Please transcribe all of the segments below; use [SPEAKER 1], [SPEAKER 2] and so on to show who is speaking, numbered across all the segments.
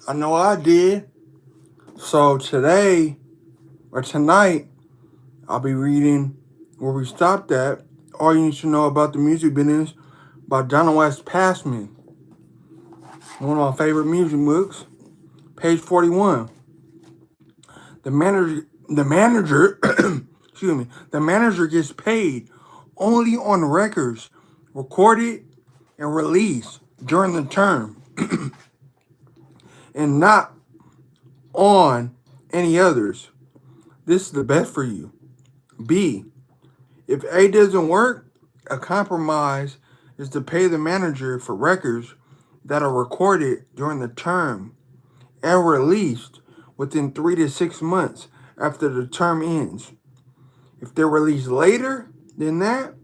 [SPEAKER 1] I know I did. So today or tonight, I'll be reading where we stopped at. All you need to know about the music business by John West Passman. One of my favorite music books. Page 41. The manager, excuse me, the manager gets paid only on records recorded and released during the term and not on any others. This is the best for you. B. If A doesn't work, a compromise is to pay the manager for records that are recorded during the term and released within 3 to 6 months after the term ends. If they're released later than that,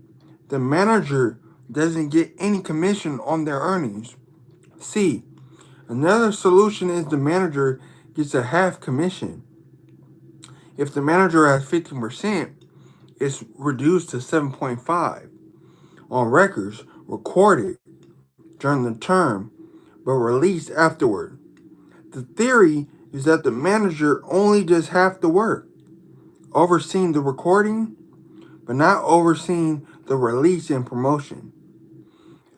[SPEAKER 1] the manager doesn't get any commission on their earnings. C. Another solution is the manager gets a half commission. If the manager has 15%, it's reduced to 7.5 on records recorded during the term but released afterward. The theory is that the manager only does half the work, overseeing the recording but not overseeing the release and promotion.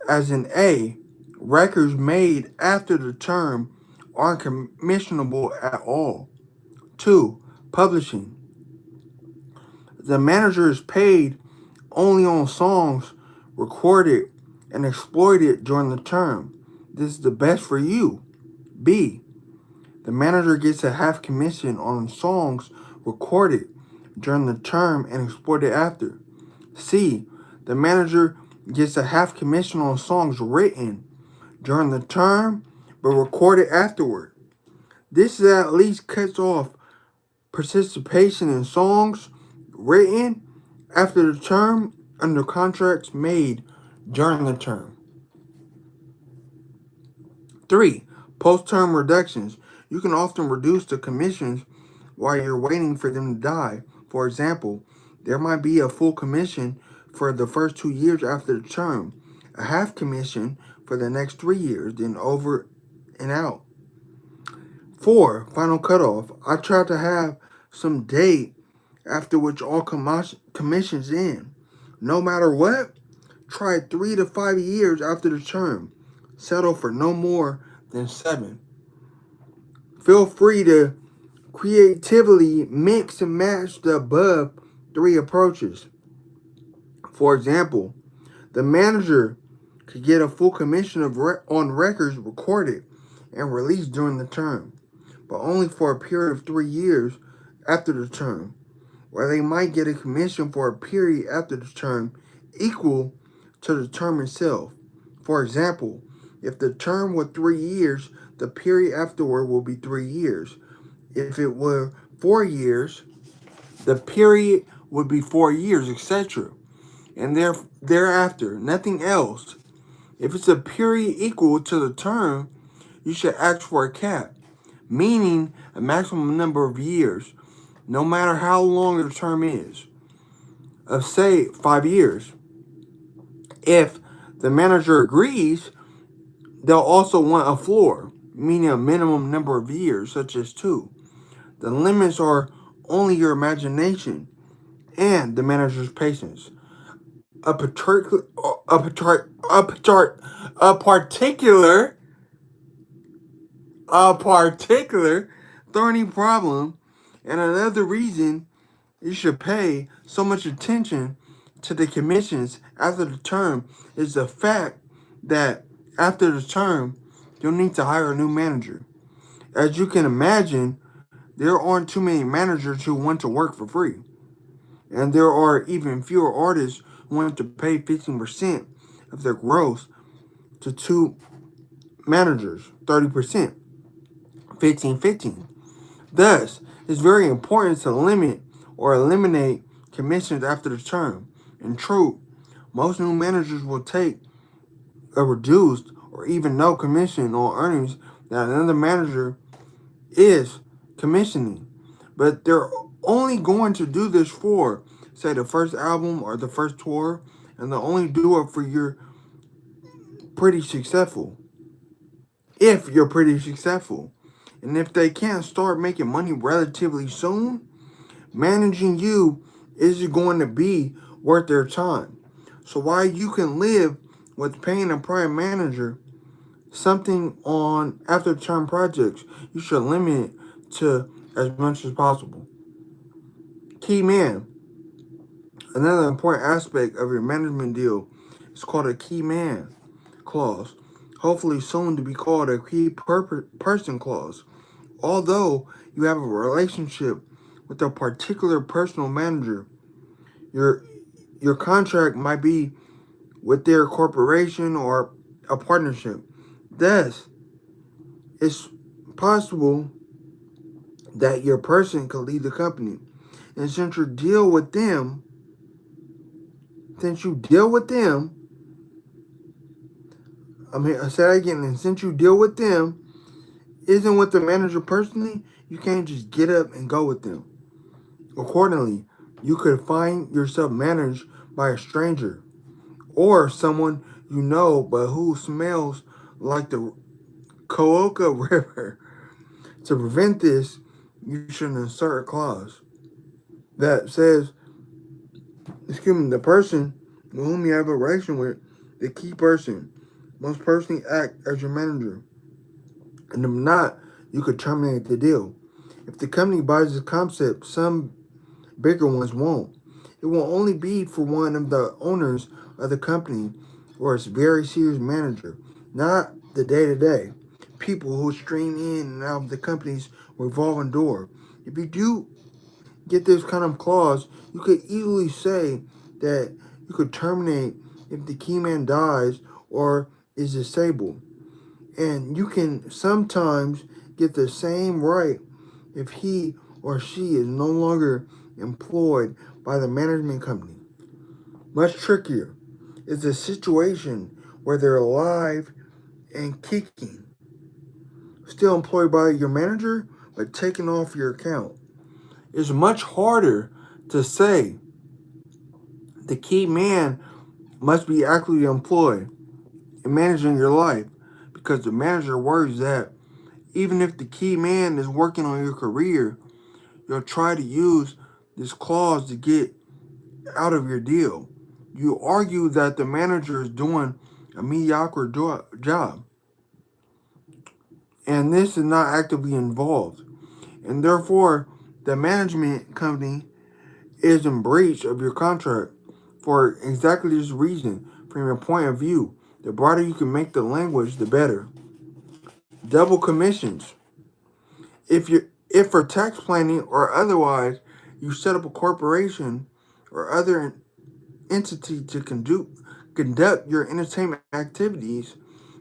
[SPEAKER 1] As in A, records made after the term aren't commissionable at all. 2. Publishing. The manager is paid only on songs recorded and exploited during the term. This is the best for you. B. The manager gets a half commission on songs recorded during the term and exploited after. C. The manager gets a half commission on songs written during the term but recorded afterward. This at least cuts off participation in songs written after the term under contracts made during the term. 3. Post-term reductions. You can often reduce the commissions while you're waiting for them to die. For example, there might be a full commission for the first 2 years after the term, a half commission for the next 3 years, then over and out. 4. Final cutoff. I try to have some date after which all commissions end. No matter what, try 3 to 5 years after the term. Settle for no more than 7. Feel free to creatively mix and match the above 3 approaches. For example, the manager could get a full commission on records recorded and released during the term, but only for a period of 3 years after the term, or they might get a commission for a period after the term equal to the term itself. For example, if the term were 3 years, the period afterward will be 3 years. If it were 4 years, the period would be 4 years, etc. And thereafter, nothing else. If it's a period equal to the term, you should ask for a cap, meaning a maximum number of years, no matter how long the term is, of say 5 years. If the manager agrees, they'll also want a floor, meaning a minimum number of years, such as 2. The limits are only your imagination and the manager's patience. A particular, a particular, a particular, a particular, a particular thorny problem, and another reason you should pay so much attention to the commissions after the term is the fact that after the term, you'll need to hire a new manager. As you can imagine, there aren't too many managers who want to work for free. And there are even fewer artists who want to pay 15% of their gross to 2 managers, 30%, 15-15. Thus, it's very important to limit or eliminate commissions after the term. In truth, most new managers will take a reduced or even no commission on earnings that another manager is commissioning. But they're only going to do this for, say, the first album or the first tour, and they'll only do it for you're pretty successful. If you're pretty successful. And if they can't start making money relatively soon, managing you isn't going to be worth their time. So while you can live with paying a private manager something on after term projects, you should limit it to as much as possible. Key man. Another important aspect of your management deal is called a key man clause, hopefully soon to be called a key person clause. Although you have a relationship with a particular personal manager, your your contract might be with their corporation or a partnership. Thus, it's possible that your person could leave the company. And since you deal with them, I said that again, and since you deal with them, isn't with the manager personally, you can't just get up and go with them. Accordingly, you could find yourself managed by a stranger or someone you know but who smells like the Coca River. To prevent this, you should insert a clause that says, the person with whom you have a relation with, the key person, must personally act as your manager. And if not, you could terminate the deal. If the company buys this concept, some bigger ones won't. It will only be for one of the owners of the company or its very serious manager, not the day to day people who stream in and out of the company's revolving door. If you do get this kind of clause, you could easily say that you could terminate if the key man dies or is disabled. And you can sometimes get the same right if he or she is no longer employed by the management company. Much trickier is the situation where they're alive and kicking, still employed by your manager, but taken off your account. It's much harder to say the key man must be actively employed in managing your life because the manager worries that even if the key man is working on your career, you'll try to use this clause to get out of your deal. You argue that the manager is doing a mediocre job, and this is not actively involved, and therefore the management company is in breach of your contract for exactly this reason. From your point of view, the broader you can make the language, the better. Double commissions. If for tax planning or otherwise you set up a corporation or other entity to conduct your entertainment activities,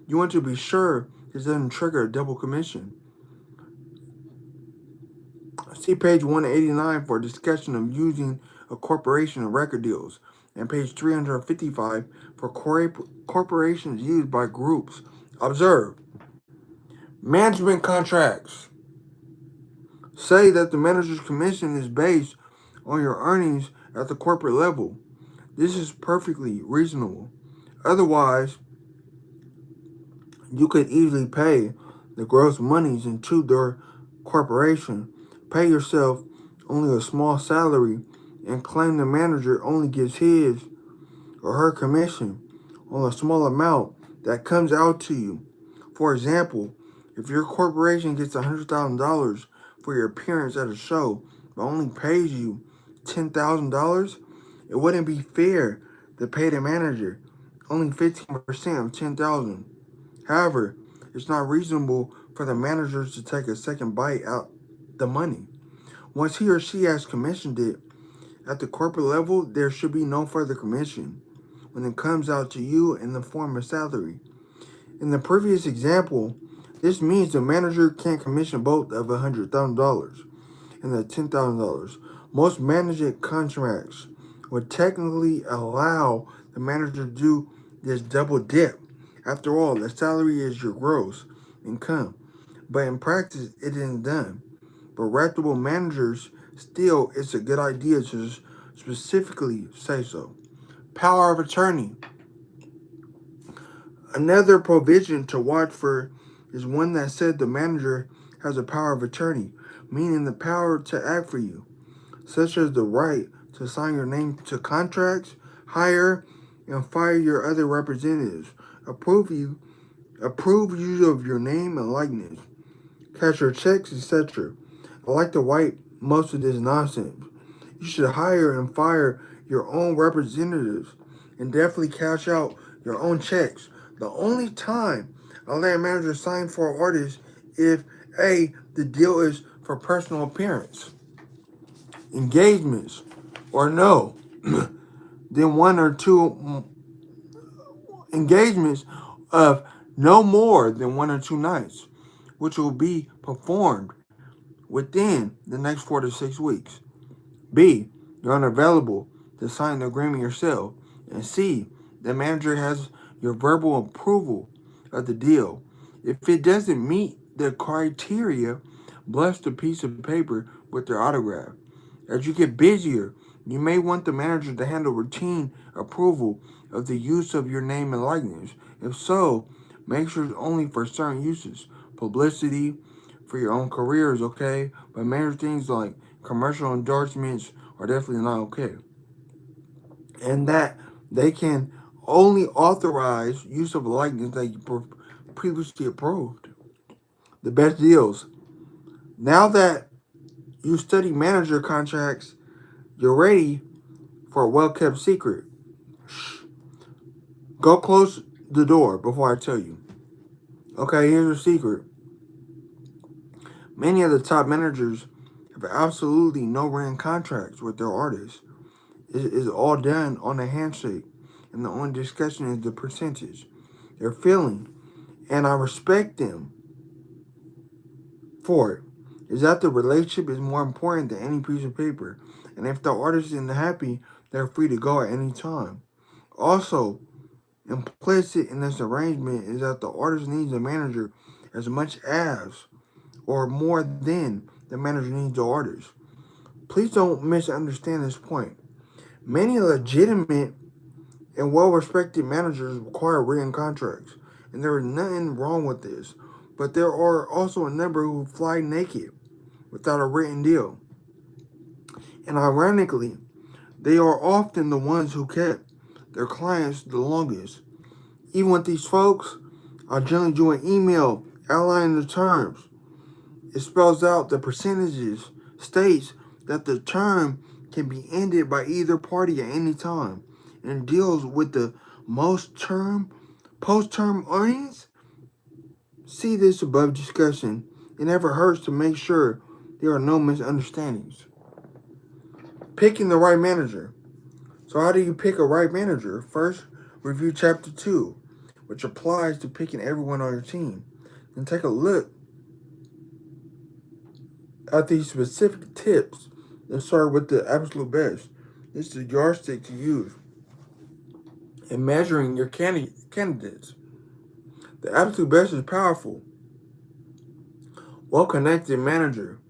[SPEAKER 1] you want to be sure this doesn't trigger a double commission. See page 189 for a discussion of using a corporation in record deals, and page 355 for corporations used by groups. Observe, management contracts say that the manager's commission is based on your earnings at the corporate level. This is perfectly reasonable. Otherwise, you could easily pay the gross monies into their corporation, pay yourself only a small salary, and claim the manager only gets his or her commission on a small amount that comes out to you. For example, if your corporation gets $100,000 for your appearance at a show but only pays you $10,000, it wouldn't be fair to pay the manager only 15% of 10,000. However, it's not reasonable for the managers to take a second bite out the money. Once he or she has commissioned it at the corporate level, there should be no further commission when it comes out to you in the form of salary. In the previous example, this means the manager can't commission both of $100,000 and the $10,000. Most management contracts would technically allow the manager to do this double dip. After all, the salary is your gross income, but in practice, it isn't done. But reputable managers still, it's a good idea to specifically say so. Power of attorney. Another provision to watch for is one that said the manager has a power of attorney, meaning the power to act for you, such as the right to sign your name to contracts, hire and fire your other representatives, approve you, approve use of your name and likeness, cash your checks, etc. I like to wipe most of this nonsense. You should hire and fire your own representatives and definitely cash out your own checks. The only time I let a manager sign for an artist if A, the deal is for personal appearance, engagements, or no, then one or two engagements of no more than 1 or 2 nights, which will be performed within the next 4 to 6 weeks. B, you're unavailable to sign the agreement yourself. And C, the manager has your verbal approval of the deal. If it doesn't meet the criteria, bless the piece of paper with their autograph. As you get busier, you may want the manager to handle routine approval of the use of your name and likeness. If so, make sure it's only for certain uses. Publicity for your own careers, okay? But major things like commercial endorsements are definitely not okay. And that they can only authorize use of a likeness that you previously approved. The best deals. Now that you study manager contracts, you're ready for a well-kept secret. Shh. Go close the door before I tell you. Okay, here's a secret. Many of the top managers have absolutely no written contracts with their artists. It is all done on a handshake, and the only discussion is the percentage they're feeling. And I respect them for it. Is that the relationship is more important than any piece of paper. And if the artist isn't happy, they're free to go at any time. Also, implicit in this arrangement is that the artist needs a manager as much as or more than the manager needs the artist. Please don't misunderstand this point. Many legitimate and well-respected managers require written contracts, and there is nothing wrong with this. But there are also a number who fly naked without a written deal. And ironically, they are often the ones who kept their clients the longest. Even with these folks, I generally do an email outlining the terms. It spells out the percentages, states that the term can be ended by either party at any time, and deals with the most term, post-term earnings. See this above discussion. It never hurts to make sure there are no misunderstandings. Picking the right manager. So how do you pick a right manager? First, review chapter 2, which applies to picking everyone on your team. Then take a look at these specific tips and start with the absolute best. This is the yardstick to use in measuring your candidates. The absolute best is powerful. Well-connected manager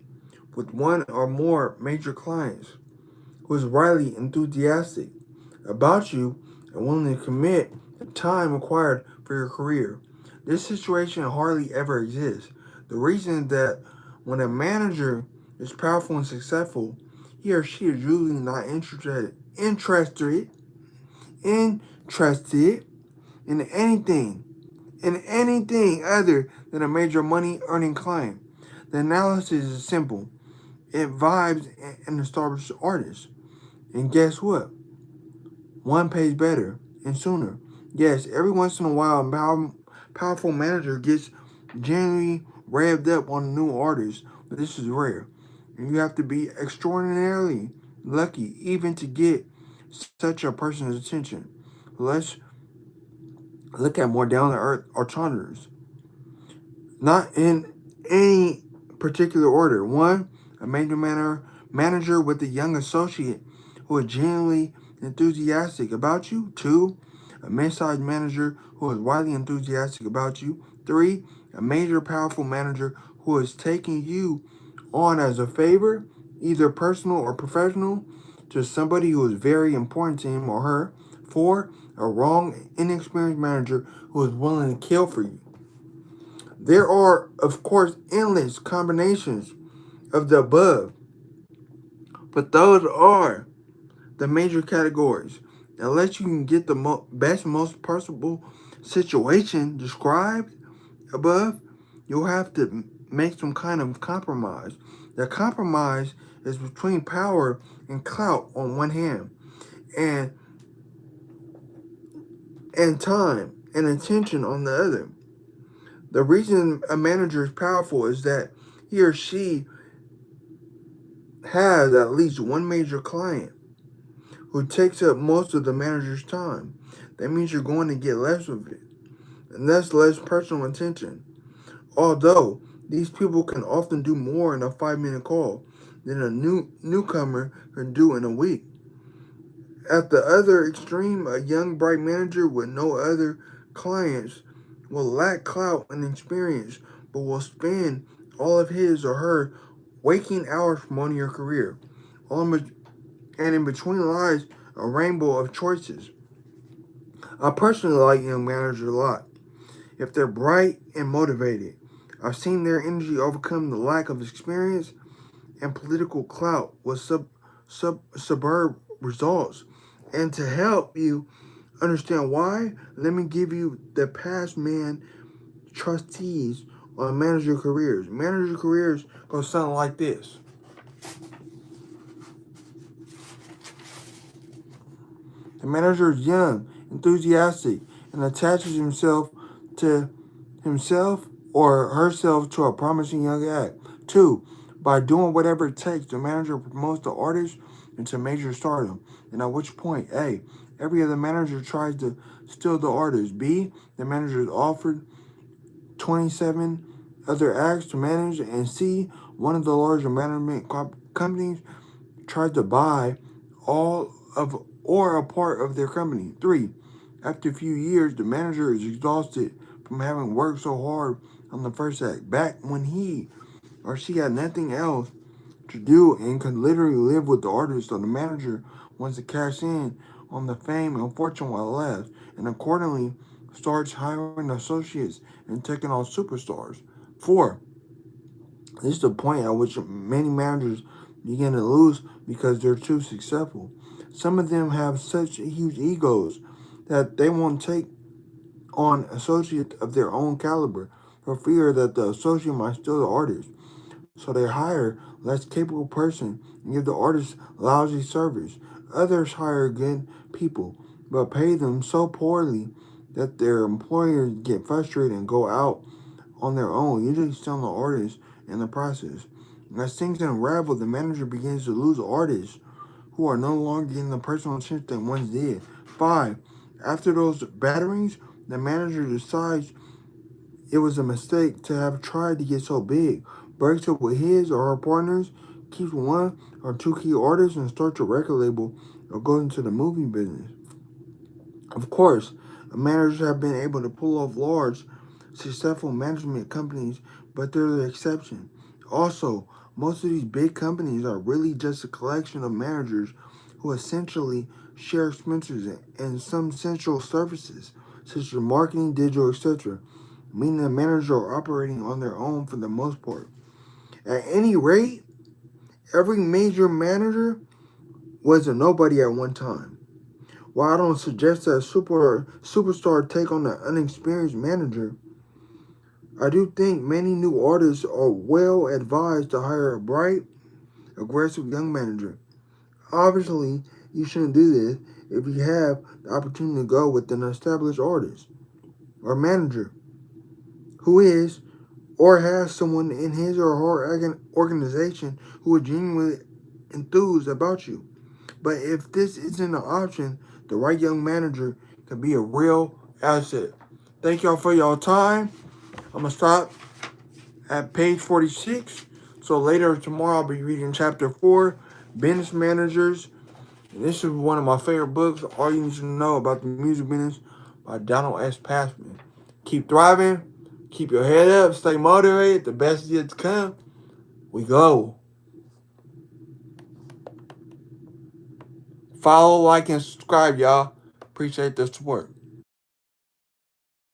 [SPEAKER 1] with one or more major clients who is widely enthusiastic about you and willing to commit the time required for your career. This situation hardly ever exists. The reason is that when a manager is powerful and successful, he or she is usually not interested in anything other than a major money earning client. The analysis is simple. It vibes an established artist. And guess what? One pays better and sooner. Yes, every once in a while, a powerful manager gets genuinely revved up on a new artist, but this is rare. And you have to be extraordinarily lucky even to get such a person's attention. Let's look at more down-to-earth alternatives. Not in any particular order. One, a major manager with a young associate who is genuinely enthusiastic about you. Two, a mid-sized manager who is widely enthusiastic about you. Three, a major powerful manager who is taking you on as a favor, either personal or professional, to somebody who is very important to him or her. Four, a wrong, inexperienced manager who is willing to kill for you. There are, of course, endless combinations of the above, but those are the major categories. Unless you can get the best, most personable situation described above, you'll have to make some kind of compromise. The compromise is between power and clout on one hand, and time and attention on the other. The reason a manager is powerful is that he or she has at least one major client who takes up most of the manager's time. That means you're going to get less of it, and that's less personal attention. Although these people can often do more in a 5-minute call than a newcomer can do in a week. At the other extreme, a young bright manager with no other clients will lack clout and experience, but will spend all of his or her waking hours promoting your career. And in between lies a rainbow of choices. I personally like young managers a lot. If they're bright and motivated, I've seen their energy overcome the lack of experience and political clout with suburb results. And to help you understand why, let me give you the past man trustees on manager careers. Manager careers go something like this. The manager is young, enthusiastic, and attaches to himself or herself to a promising young act. Two, by doing whatever it takes, the manager promotes the artist into major stardom. And at which point, A, every other manager tries to steal the artist. B, the manager is offered 27 other acts to manage. And C, one of the larger management companies tries to buy all of or a part of their company. Three, after a few years, the manager is exhausted from having worked so hard on the first act. Back when he or she had nothing else to do and could literally live with the artist, so the manager wants to cash in on the fame and fortune while it lasts, and accordingly starts hiring associates and taking on superstars. Four, this is the point at which many managers begin to lose because they're too successful. Some of them have such huge egos that they won't take on associates of their own caliber for fear that the associate might steal the artist. So they hire less capable person and give the artist lousy service. Others hire good people but pay them so poorly that their employers get frustrated and go out on their own, usually stealing the artist in the process. As things unravel, the manager begins to lose artists who are no longer getting the personal attention they once did. Five, after those batterings, the manager decides it was a mistake to have tried to get so big, breaks up with his or her partners, keeps one or two key artists, and starts a record label or goes into the movie business. Of course, managers have been able to pull off large, successful management companies, but they're the exception. Also, most of these big companies are really just a collection of managers who essentially share expenses and some central services, such as marketing, digital, etc., meaning the managers are operating on their own for the most part. At any rate, every major manager was a nobody at one time. While I don't suggest that a superstar take on an unexperienced manager, I do think many new artists are well advised to hire a bright, aggressive young manager. Obviously, you shouldn't do this if you have the opportunity to go with an established artist or manager who is or has someone in his or her organization who is genuinely enthused about you. But if this isn't an option, the right young manager can be a real asset. Thank y'all for your time. I'm going to stop at page 46. So later tomorrow I'll be reading chapter 4, Business Managers. And this is one of my favorite books, All You Need to Know About the Music Business by Donald S. Passman. Keep thriving. Keep your head up. Stay motivated. The best is yet to come. We go. Follow, like, and subscribe, y'all. Appreciate the support.